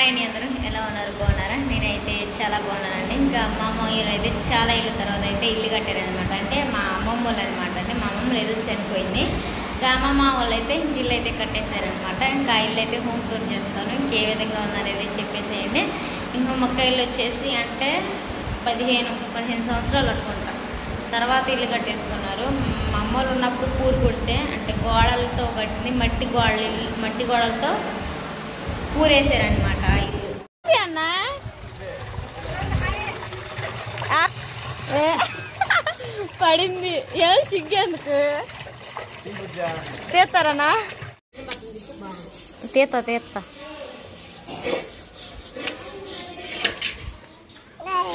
అండి అందరూ ఎలా ఉన్నారు? బాగున్నారా? నేనైతే చాలా బాగున్నానండి. ఇంకా మా అమ్మమ్మలు అయితే చాలా ఇల్లు తర్వాత అయితే ఇల్లు కట్టారనమాట. అంటే మా అమ్మమ్మ వాళ్ళు అనమాట అండి. మా అమ్మమ్మ ఏదో చనిపోయింది. ఇంకా అమ్మమ్మ వాళ్ళు అయితే ఇల్లు అయితే కట్టేశారనమాట. ఇంకా ఇల్లు అయితే హోమ్ టూర్ చేస్తాను. ఇంకే విధంగా ఉందనేది చెప్పేసేయండి. ఇంకా మొక్క ఇల్లు వచ్చేసి అంటే 15 సంవత్సరాలు అనుకుంటా తర్వాత ఇల్లు కట్టేసుకున్నారు. మా అమ్మలు ఉన్నప్పుడు పూరు గుడిసే అంటే గోడలతో కట్టింది, మట్టి గోడలతో పూరేసారనమాట ఇల్లు. అన్న పడింది ఏం సిగ్గేందుకు తీస్తారన్నా? తీస్తా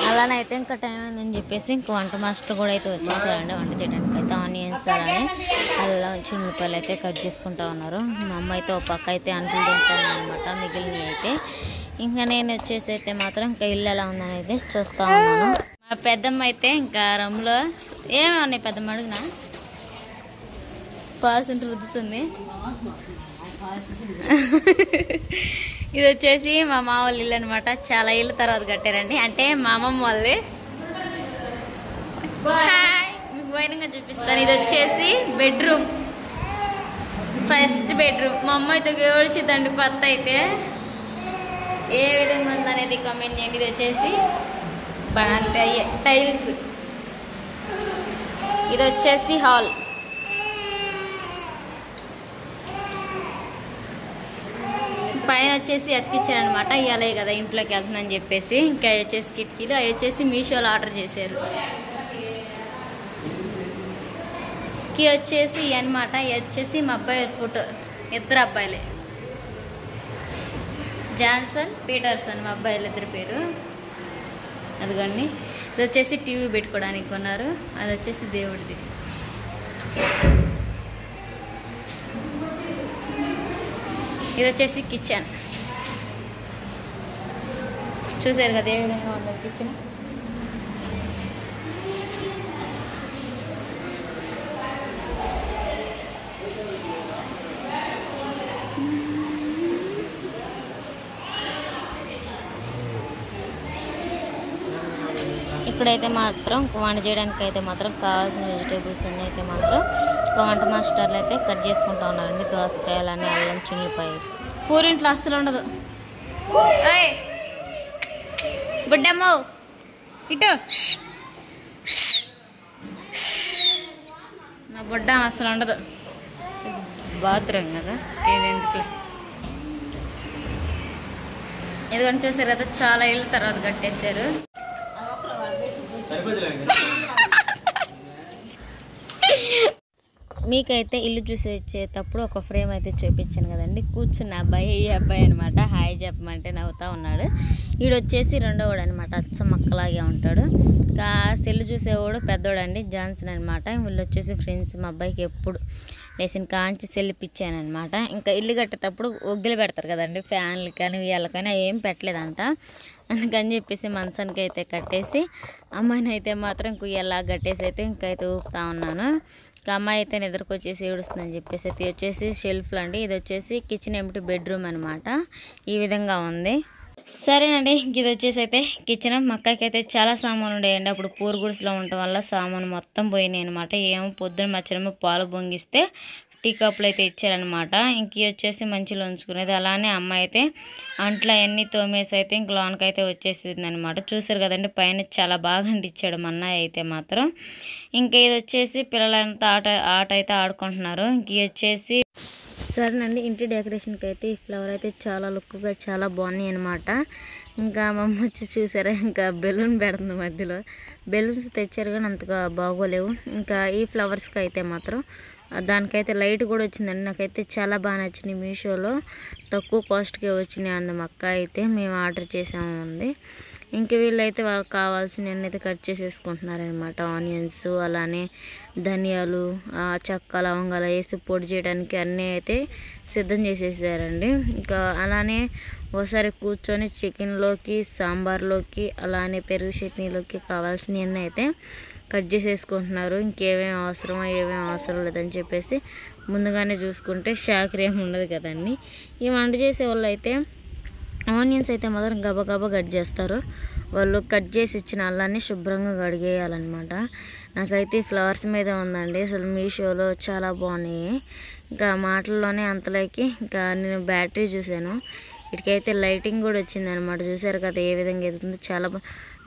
అలానే అయితే ఇంకా టైం ఉందని చెప్పేసి ఇంకో వంట మాస్టర్ కూడా అయితే వచ్చేసారండి వంట చేయడానికి. అయితే ఆనియన్స్ అలానే అల్లం చిన్నపాయలు అయితే కట్ చేసుకుంటా ఉన్నారు. మా అమ్మ అయితే ఒక పక్క అయితే అంట్లు తింటాను అనమాట. మిగిలినవి అయితే ఇంకా నేను వచ్చేసి అయితే మాత్రం ఇంకా ఇల్లు ఎలా ఉందని అయితే చూస్తూ ఉన్నాను. మా పెద్దమ్మ అయితే ఇంకా రమ్ములో ఏమేమి ఉన్నాయి పెద్దమ్మ అడుగునా పాసింట్ రుద్దుతుంది. ఇది వచ్చేసి మా మామ వాళ్ళ ఇల్లు అనమాట. చాలా ఇల్లు తర్వాత కట్టారండి. అంటే మా అమ్మమ్మ వాళ్ళే. మీకు వైనంగా చూపిస్తాను. ఇది వచ్చేసి బెడ్రూమ్, ఫస్ట్ బెడ్రూమ్. మా అమ్మ అయితే ఏడ్చిద్దండి కొత్త అయితే. ఏ విధంగా ఉందనేది కామెంట్ చేయండి. ఇది వచ్చేసి టైల్స్. ఇది వచ్చేసి హాల్. పైన వచ్చేసి అతికిచ్చారనమాట. ఇవ్వలే కదా ఇంట్లోకి వెళ్తుందని చెప్పేసి. ఇంకా అవి వచ్చేసి కిటికీలు. అవి వచ్చేసి మీషోలో ఆర్డర్ చేశారు. కి వచ్చేసి అనమాట. ఇవి వచ్చేసి మా అబ్బాయి ఫోటో, ఇద్దరు అబ్బాయిలే, జాన్సన్ పీటర్సన్ మా అబ్బాయిలు ఇద్దరు పేరు. అదిగోండి. ఇది వచ్చేసి టీవీ పెట్టుకోవడానికి కొన్నారు. అది వచ్చేసి దేవుడిది. ఇది వచ్చేసి కిచెన్. చూసారు కదా ఏ విధంగా ఉందో కిచెన్. ఇక్కడైతే మాత్రం వంట చేయడానికి అయితే మాత్రం కావాల్సిన వెజిటేబుల్స్ అన్నీ అయితే మాత్రం వంట మాస్టర్లు అయితే కట్ చేసుకుంటూ ఉన్నారండి. దోసకాయలని, అల్లం, చిల్లిపాయ. పూరింట్లో అస్సలు ఉండదు. బుడ్డమ్మ ఇటు. నా బుడ్డ అసలు ఉండదు. బాత్రూమ్ కదా ఇది ఎందుకు. ఎందుకంటే చూసారు కదా చాలా ఏళ్ళ తర్వాత కట్టేశారు. మీకైతే ఇల్లు చూసేటప్పుడు ఒక ఫ్రేమ్ అయితే చూపించాను కదండి. కూర్చున్న అబ్బాయి ఈ అబ్బాయి అనమాట. హాయ్ చెప్పమంటే నవ్వుతూ ఉన్నాడు. వీడు వచ్చేసి రెండోవాడు అనమాట. అచ్చం మక్కలాగే ఉంటాడు. ఇంకా సెల్లు చూసేవాడు పెద్దోడండి, జాన్సన్ అనమాట. వీళ్ళు వచ్చేసి ఫ్రెండ్స్. మా అబ్బాయికి ఎప్పుడు లేచిన కాంచి సెల్లు పిచ్చానమాట. ఇంకా ఇల్లు కట్టేటప్పుడు ఒగ్గిలు పెడతారు కదండి, ఫ్యాన్లు కానీ వీళ్ళకైనా ఏం పెట్టలేదంట. అందుకని చెప్పేసి మంచానికి అయితే కట్టేసి అమ్మాయిని అయితే మాత్రం కుయ్యలా కట్టేసి అయితే ఇంకైతే ఊపుతా ఉన్నాను. ఇంకా అమ్మాయి అయితే నిద్రకొచ్చేసి ఏడుస్తుందని చెప్పేసి అయితే వచ్చేసి షెల్ఫ్లు అండి. ఇది వచ్చేసి కిచెన్ ఏమిటి బెడ్రూమ్ అనమాట. ఈ విధంగా ఉంది. సరేనండి. ఇంక ఇది వచ్చేసి అయితే కిచెన్. మా అక్కకి అయితే చాలా సామాన్లు ఉండేయండి. అప్పుడు పూర్ గుడిసెలో ఉండటం వల్ల సామాను మొత్తం పోయినాయి అనమాట. ఏమో పొద్దున మధ్యాహ్నం పాలు పొంగిస్తే టీ కప్పులు అయితే ఇచ్చారనమాట. ఇంక వచ్చేసి మంచిలో ఉంచుకునేది. అలానే అమ్మాయి అయితే అంట్లో అవన్నీ తోమేసి అయితే ఇంక లోనకి అయితే వచ్చేసింది అనమాట. చూసారు కదండి పైన చాలా బాగా అంటించాడు మా అన్నయ్య అయితే మాత్రం. ఇంకా ఇది వచ్చేసి పిల్లలంతా ఆట అయితే ఆడుకుంటున్నారు. ఇంక వచ్చేసి సరేనండి. ఇంటి డెకరేషన్కి అయితే ఈ ఫ్లవర్ అయితే చాలా లుక్గా చాలా బాగున్నాయి అనమాట. ఇంకా మా అమ్మ వచ్చి చూసారా ఇంకా బెలూన్ పెడుతుంది మధ్యలో. బెలూన్స్ తెచ్చారు కానీ అంతగా బాగోలేవు. ఇంకా ఈ ఫ్లవర్స్కి అయితే మాత్రం దానికైతే లైట్ కూడా వచ్చిందండి. నాకైతే చాలా బాగా నచ్చింది. మీషోలో తక్కువ కాస్ట్కే వచ్చినాయి అంది మా అక్క అయితే. మేము ఆర్డర్ చేసాము ఉంది. ఇంక వీళ్ళైతే వాళ్ళకి కావాల్సిన అయితే కట్ చేసేసుకుంటున్నారనమాట. ఆనియన్స్ అలానే ధనియాలు, చెక్క, లవంగాలు వేసి పొడి చేయడానికి అన్నీ అయితే సిద్ధం చేసేసారండి. ఇంకా అలానే ఒకసారి కూర్చొని చికెన్లోకి, సాంబార్లోకి, అలానే పెరుగు చట్నీలోకి కావాల్సినవన్నీ అయితే కట్ చేసేసుకుంటున్నారు. ఇంకేమేమి అవసరమో ఏమేమి అవసరం లేదని చెప్పేసి ముందుగానే చూసుకుంటే షాకరీ ఏమి ఉండదు కదండి. ఈ వంట చేసే వాళ్ళు అయితే ఆనియన్స్ అయితే మాత్రం గబగబా కట్ చేస్తారు. వాళ్ళు కట్ చేసి ఇచ్చిన అల్లాన్ని శుభ్రంగా కడిగేయాలన్నమాట. నాకైతే ఫ్లవర్స్ మీద ఉందండి. అసలు మీషోలో చాలా బాగున్నాయి. ఇంకా మాటల్లోనే అంతలోకి ఇంకా నేను బ్యాటరీ చూశాను. వీటికైతే లైటింగ్ కూడా వచ్చిందనమాట. చూసారు కదా ఏ విధంగా ఎదుగుతుందో. చాలా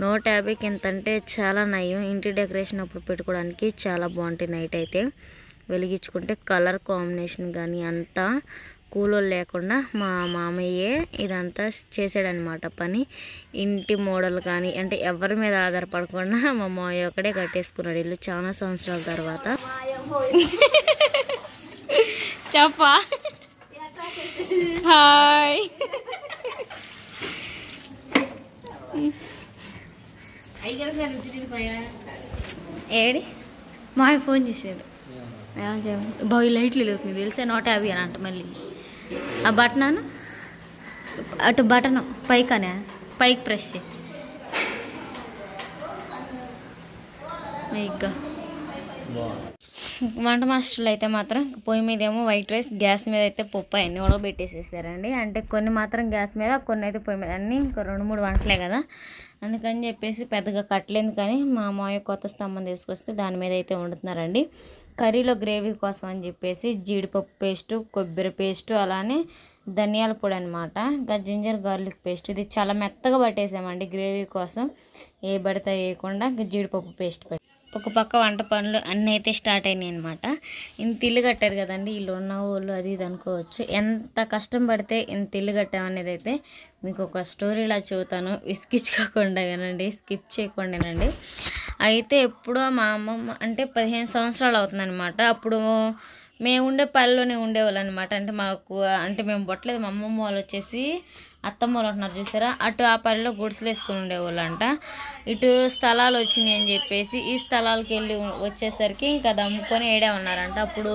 150కి ఎంత అంటే చాలా నయం. ఇంటి డెకరేషన్ అప్పుడు పెట్టుకోవడానికి చాలా బాగుంటాయి. నైట్ అయితే వెలిగించుకుంటే కలర్ కాంబినేషన్ కానీ అంతా కూలోళ్ళు లేకుండా మా మామయ్యే ఇదంతా చేసాడనమాట పని. ఇంటి మోడల్ కానీ అంటే ఎవరి మీద ఆధారపడకుండా మా మామయ్య ఒక్కడే కట్టేసుకున్నాడు ఇల్లు చాలా సంవత్సరాల తర్వాత. చెప్పా హాయ్. ఏడి మా ఫోన్ చేసేది బాయ్ లైట్లు వెళ్తుంది తెలిసే 150 అని అంట. మళ్ళీ ఆ బటన్ అటు బటన్ పైకనే పైకి ప్రెస్ చేయి. ఇంకా వంట మాస్టర్లు అయితే మాత్రం పొయ్యి మీద ఏమో వైట్ రైస్, గ్యాస్ మీద అయితే పప్పు అన్నీ ఉడకబెట్టేసేసారండి. అంటే కొన్ని మాత్రం గ్యాస్ మీద, కొన్ని అయితే పొయ్యి మీద. అన్నీ ఇంకా 2-3 వంటలే కదా, అందుకని చెప్పేసి పెద్దగా కట్టలేదు. కానీ మా మామయ్య కొత్త స్తంభం తీసుకొస్తే దాని మీద అయితే వండుతున్నారండి. కర్రీలో గ్రేవీ కోసం అని చెప్పేసి జీడిపప్పు పేస్టు, కొబ్బరి పేస్టు, అలానే ధనియాల పొడి అనమాట. ఇంకా జింజర్ గార్లిక్ పేస్ట్. ఇది చాలా మెత్తగా పట్టేసామండి గ్రేవీ కోసం. ఏ పడితే వేయకుండా ఇంకా జీడిపప్పు పేస్ట్ పెట్టి ఒక పక్క వంట పనులు అన్నీ అయితే స్టార్ట్ అయినాయి అనమాట. ఇంత ఇల్లు కట్టారు కదండి, ఇల్లు ఉన్న వాళ్ళు అది ఇది అనుకోవచ్చు. ఎంత కష్టం పడితే ఇంత ఇల్లు కట్టామనేది అయితే మీకు ఒక స్టోరీలా చెబుతాను. విసిగించుకోకుండా వినండి, స్కిప్ చేయకుండా వినండి. అయితే ఎప్పుడో మా అమ్మమ్మ అంటే 15 సంవత్సరాలు అవుతుందన్నమాట. అప్పుడు మేము ఉండే పల్లెలోనే ఉండేవాళ్ళు అనమాట. అంటే మాకు అంటే మేము పుట్టలేదు. మా అమ్మమ్మ వాళ్ళు వచ్చేసి అత్తమ్మ వాళ్ళు ఉంటున్నారు చూసారా, అటు ఆ పల్లెలో గుడిసెలు వేసుకుని ఉండేవాళ్ళు అంట. ఇటు స్థలాలు వచ్చినాయి అని చెప్పేసి ఈ స్థలాలకు వెళ్ళి వచ్చేసరికి ఇంకా దమ్ముకొని ఏడే ఉన్నారంట. అప్పుడు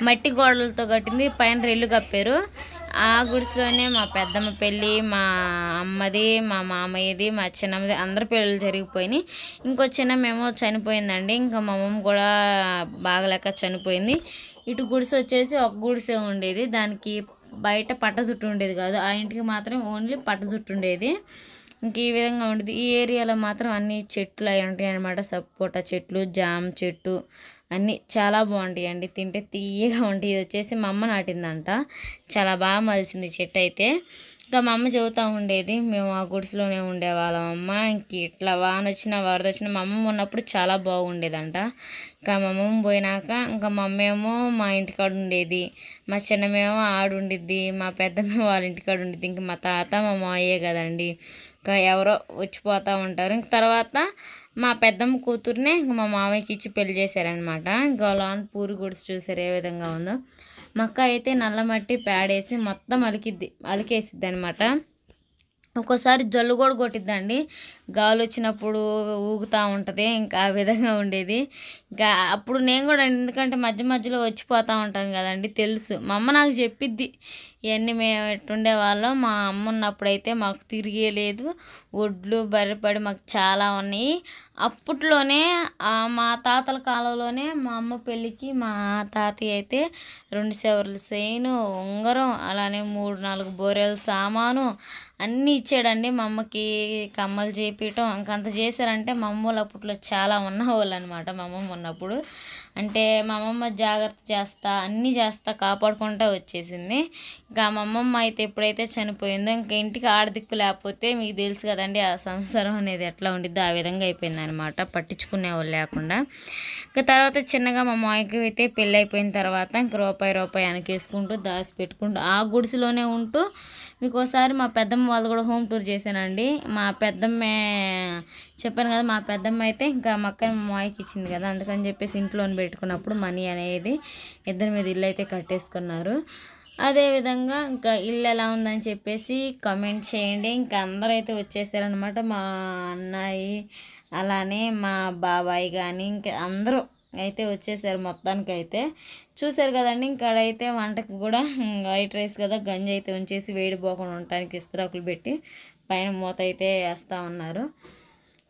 మట్టి గోడలతో కట్టింది, పైన రెల్లు కప్పారు. ఆ గుడిసెలోనే మా పెద్దమ్మ పెళ్ళి, మా అమ్మది, మా మామయ్యది, మా చిన్నమ్మది అందరి పెళ్ళిళ్ళు జరిగిపోయినాయి. ఇంకో చిన్నమేమో చనిపోయిందండి. ఇంకా మా అమ్మమ్మ కూడా బాగలేక చనిపోయింది. ఇటు గుడిసె వచ్చేసి ఒక గుడిసె ఉండేది, దానికి బయట పట్ట చుట్టూ ఉండేది కాదు. ఆ ఇంటికి మాత్రం ఓన్లీ పట్ట చుట్టూ ఉండేది. ఇంక ఈ విధంగా ఉండేది. ఈ ఏరియాలో మాత్రం అన్ని చెట్లు అవి ఉంటాయి అనమాట. సపోటా చెట్లు, జామ చెట్టు అన్నీ చాలా బాగుంటాయి అండి. తింటే తీయగా ఉంటాయి. ఇది వచ్చేసి మా అమ్మ నాటిందంట. చాలా బాగా మలిసింది చెట్టు అయితే. ఇంకా మా అమ్మ చెబుతూ ఉండేది, మేము ఆ గుడిసెలోనే ఉండేవాళ్ళం అమ్మ. ఇంక ఇట్లా వాన వచ్చినా వరద వచ్చినా మా అమ్మమ్మ ఉన్నప్పుడు చాలా బాగుండేదంట. ఇంకా మా అమ్మమ్మ పోయినాక ఇంకా మా అమ్మేమో మా ఇంటికాడ ఉండేది, మా చిన్నమేమో ఆడుండిద్ది, మా పెద్దమ్మ వాళ్ళ ఇంటికాడ ఉండిద్ది. ఇంక మా తాత మా మావయ్యే కదండి, ఇంకా ఎవరో వచ్చిపోతూ ఉంటారు. ఇంక తర్వాత మా పెద్దమ్మ కూతుర్నే ఇంక మా మామయ్యకి ఇచ్చి పెళ్లి చేశారనమాట. ఇంకా లాన్ పూరి గుడిసి చూసారు ఏ విధంగా ఉందో. మా అక్క అయితే నల్ల మట్టి పేడేసి మొత్తం అలికేసిద్ది అనమాట. ఒక్కోసారి జల్లు కూడా కొట్టిద్దండి, గాలి వచ్చినప్పుడు ఊగుతూ ఉంటుంది. ఇంకా ఆ విధంగా ఉండేది. ఇంకా అప్పుడు నేను కూడా ఎందుకంటే మధ్య మధ్యలో వచ్చిపోతూ ఉంటాను కదండి, తెలుసు. మా అమ్మ నాకు చెప్పిద్ది ఇవన్నీ మేము ఎట్టుండే వాళ్ళం. మా అమ్మ ఉన్నప్పుడైతే మాకు తిరిగేలేదు, ఒడ్లు బర్రెపడి మాకు చాలా ఉన్నాయి. అప్పట్లోనే మా తాతల కాలంలోనే మా అమ్మ పెళ్ళికి మా తాతయ్య అయితే 2 సెవర్ల చైను, ఉంగరం, అలానే 3-4 బోరెల సామాను అన్నీ ఇచ్చాడండి. మా అమ్మకి కమ్మలు చేపించటం ఇంకంత చేశారంటే మా అమ్మ వాళ్ళు అప్పట్లో చాలా ఉన్నవాళ్ళు అనమాట. మా అమ్మమ్మ ఉన్నప్పుడు అంటే మా అమ్మమ్మ జాగ్రత్త చేస్తా అన్నీ చేస్తా కాపాడుకుంటూ వచ్చేసింది. ఇంకా మా అమ్మమ్మ అయితే ఎప్పుడైతే చనిపోయిందో ఇంకా ఇంటికి ఆడదిక్కు లేకపోతే మీకు తెలుసు కదండి ఆ సంసారం అనేది ఎట్లా ఉండిద్దో, ఆ విధంగా అయిపోయింది అనమాట. పట్టించుకునే వాళ్ళు లేకుండా. ఇంకా తర్వాత చిన్నగా మా మామయ్యకి అయితే పెళ్ళి అయిపోయిన తర్వాత ఇంక రూపాయి వెనకేసుకుంటూ దాచి పెట్టుకుంటూ ఆ గుడిసెలోనే ఉంటూ మీకు ఒకసారి మా పెద్దమ్మ వాళ్ళు కూడా హోమ్ టూర్ చేశానండి. మా పెద్దమ్మ చెప్పాను కదా, మా పెద్దమ్మ అయితే ఇంకా మా అక్కని మా మామయ్యకి ఇచ్చింది కదా, అందుకని చెప్పేసి ఇంట్లోని పెట్టుకున్నప్పుడు మనీ అనేది ఇద్దరి మీద ఇల్లు అయితే కట్టేసుకున్నారు. అదేవిధంగా ఇంకా ఇల్లు ఎలా ఉందని చెప్పేసి కమెంట్ చేయండి. ఇంకా అందరూ అయితే వచ్చేసారనమాట. మా అన్నయ్య అలానే మా బాబాయ్ కానీ ఇంకా అందరూ అయితే వచ్చేసారు మొత్తానికైతే. చూసారు కదండి, ఇంకాడైతే వంటకు కూడా వైట్ రైస్ కదా, గంజి అయితే ఉంచేసి వేడి పోకుండా ఉండటానికి ఇస్త్రాకులు పెట్టి పైన మూత అయితే వేస్తూ ఉన్నారు.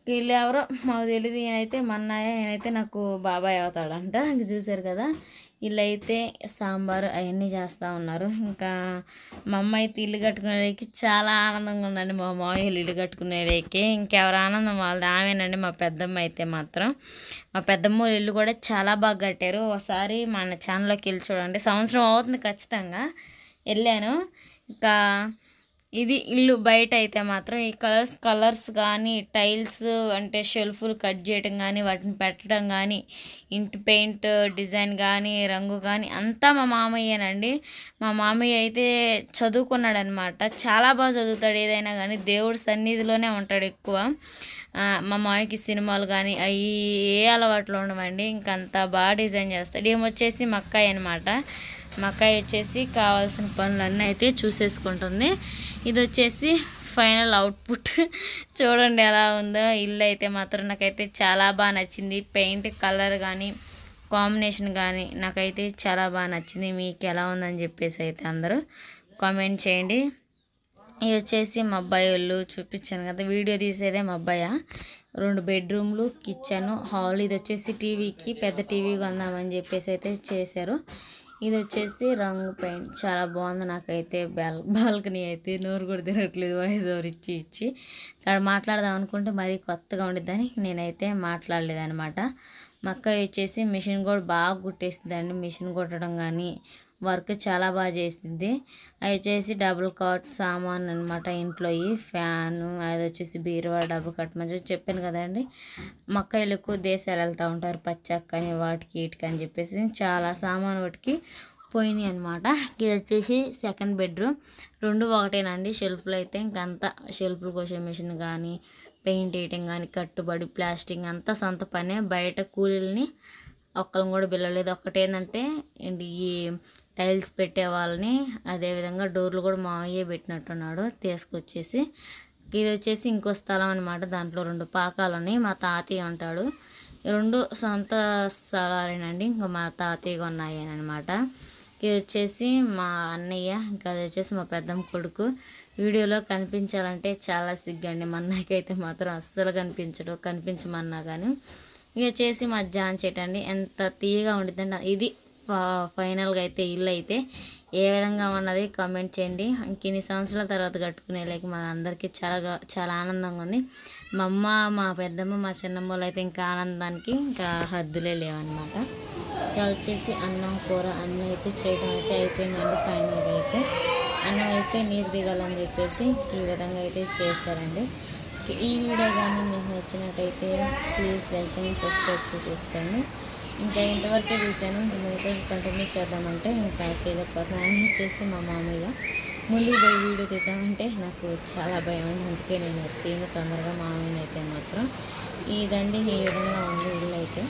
వీళ్ళు ఎవరో మాకు తెలియదు. ఈయనైతే మా అన్నయ్య, ఈయనైతే నాకు బాబాయ్ అవుతాడంట. ఇంక చూసారు కదా, వీళ్ళైతే సాంబారు అవన్నీ చేస్తూ ఉన్నారు. ఇంకా మా అమ్మ అయితే ఇల్లు కట్టుకునేకి చాలా ఆనందంగా ఉందండి. మా మామయ్యలు ఇల్లు కట్టుకునేకి ఇంకెవరు ఆనందం వాళ్ళది. ఆమెనండి మా పెద్దమ్మ అయితే మాత్రం. మా పెద్దమ్మ ఇల్లు కూడా చాలా బాగా కట్టారు. ఒకసారి మన ఛానల్లోకి వెళ్ళి చూడండి. సంవత్సరం అవుతుంది ఖచ్చితంగా, వెళ్ళాను. ఇంకా ఇది ఇల్లు బయట అయితే మాత్రం ఈ కలర్స్ కానీ, టైల్స్ అంటే షెల్ఫ్లు కట్ చేయడం కానీ, వాటిని పెట్టడం కానీ, ఇంటి పెయింట్ డిజైన్ కానీ, రంగు కానీ అంతా మా మామయ్యనండి. మా మామయ్య అయితే చదువుకున్నాడనమాట. చాలా బాగా చదువుతాడు. ఏదైనా కానీ దేవుడి సన్నిధిలోనే ఉంటాడు ఎక్కువ. మా మామయ్యకి సినిమాలు కానీ అవి ఏ అలవాట్లు ఉండవండి. ఇంకంతా బాగా డిజైన్ చేస్తాడు. ఏమొచ్చేసి మా అక్కయ్య అనమాట. మా అక్కయ్య వచ్చేసి కావాల్సిన పనులన్నీ అయితే చూసేసుకుంటుంది. ఇది వచ్చేసి ఫైనల్ అవుట్పుట్. చూడండి ఎలా ఉందో. ఇల్లు అయితే మాత్రం నాకైతే చాలా బాగా నచ్చింది. పెయింట్ కలర్ కానీ, కాంబినేషన్ కానీ నాకైతే చాలా బాగా నచ్చింది. మీకు ఎలా ఉందని చెప్పేసి అయితే అందరూ కామెంట్ చేయండి. ఇది వచ్చేసి మా అబ్బాయి వాళ్ళు చూపించాను కదా, వీడియో తీసేదే మా అబ్బాయి. 2 బెడ్రూమ్లు, కిచెను, హాల్. ఇది వచ్చేసి టీవీకి పెద్ద టీవీ కొందామని చెప్పేసి అయితే చేశారు. ఇది వచ్చేసి రంగు పెయింట్ చాలా బాగుంది. నాకైతే బాల్కనీ అయితే నోరు కూడా తిరగట్లేదు వాయిస్ ఓవర్ ఇచ్చి ఇక్కడ మాట్లాడదాం అనుకుంటే మరీ కొత్తగా ఉండిద్దని నేనైతే మాట్లాడలేదనమాట. మా అక్కయ్య వచ్చేసి మిషన్ కూడా బాగా కుట్టేసిందండి. మిషన్ కుట్టడం కానీ వర్క్ చాలా బాగా చేసింది. అవి వచ్చేసి డబుల్ కాట్ సామాన్ అనమాట. ఇంట్లో ఈ ఫ్యాను, అది వచ్చేసి బీరువా డబుల్ కాట్ మంచిగా చెప్పాను కదండి. మా అక్కయ్యలు ఎక్కువ దేశాలు వెళ్తూ ఉంటారు, పచ్చక్కని వాటికి వీటికి అని చెప్పేసి చాలా సామాన్ వాటికి పోయినాయి అనమాట. ఇది వచ్చేసి సెకండ్ బెడ్రూమ్. 2 ఒకటేనండి. షెల్ఫ్లు అయితే ఇంకంతా షెల్ఫ్లు కోసే మిషన్ కానీ, పెయింట్ వేయటం కానీ, కట్టుబడి ప్లాస్టింగ్ అంతా సొంత పనే. బయట కూలీలని ఒక్కరిని కూడా బిల్లలేదు. ఒకటేంటంటే ఈ టైల్స్ పెట్టే వాళ్ళని, అదేవిధంగా డోర్లు కూడా మావయ్యే పెట్టినట్టున్నాడు తీసుకొచ్చేసి. ఇది వచ్చేసి ఇంకో స్థలం అనమాట. దాంట్లో 2 పాకాలు ఉన్నాయి. మా తాతయ్య ఉంటాడు. 2 సొంత స్థలాలేనండి. ఇంకా మా తాతయ్య ఉన్నాయి అనమాట. ఇది వచ్చేసి మా అన్నయ్య. ఇంకా అది వచ్చేసి మా పెద్దమ్మ కొడుకు. వీడియోలో కనిపించాలంటే చాలా సిగ్గండి. మా అన్నయ్యకైతే మాత్రం అస్సలు కనిపించమన్నా కానీ. ఇది వచ్చేసి మా జాన్ చెట్టు అండి. ఎంత తీయగా ఉండిద్దండి. ఇది ఫైనల్గా అయితే ఇల్లు అయితే ఏ విధంగా ఉన్నది కామెంట్ చేయండి. ఇన్ని సంవత్సరాల తర్వాత కట్టుకునే లేక మా అందరికీ చాలా ఆనందంగా ఉంది. మా అమ్మ, మా పెద్దమ్మ, మా చిన్నమ్మ అయితే ఇంకా ఆనందానికి ఇంకా హద్దులే లేవన్నమాట. ఇక వచ్చేసి అన్నం కూర అన్నీ అయితే చేయడం అయితే అయిపోయిందండి. ఫైనల్గా అయితే అన్నం అయితే నీరు దిగాలని చెప్పేసి ఈ విధంగా అయితే చేశారండి. ఈ వీడియో కానీ మీకు నచ్చినట్టయితే ప్లీజ్ లైక్ అండ్ సబ్స్క్రైబ్ చేసేసుకోండి. ఇంకా ఇంతవరకే తీసాను. మీతో కంటిన్యూ చేద్దామంటే ఇంకా చేయలేకపోతున్నాను. అన్నీ చేసి మా మామయ్య ముందుకు పోయి వీడియో తీద్దామంటే నాకు చాలా భయం ఉంది. అందుకే నేను తొందరగా మామయ్యని అయితే మాత్రం ఇదండి. ఈ విధంగా ఉంది ఇల్లు అయితే.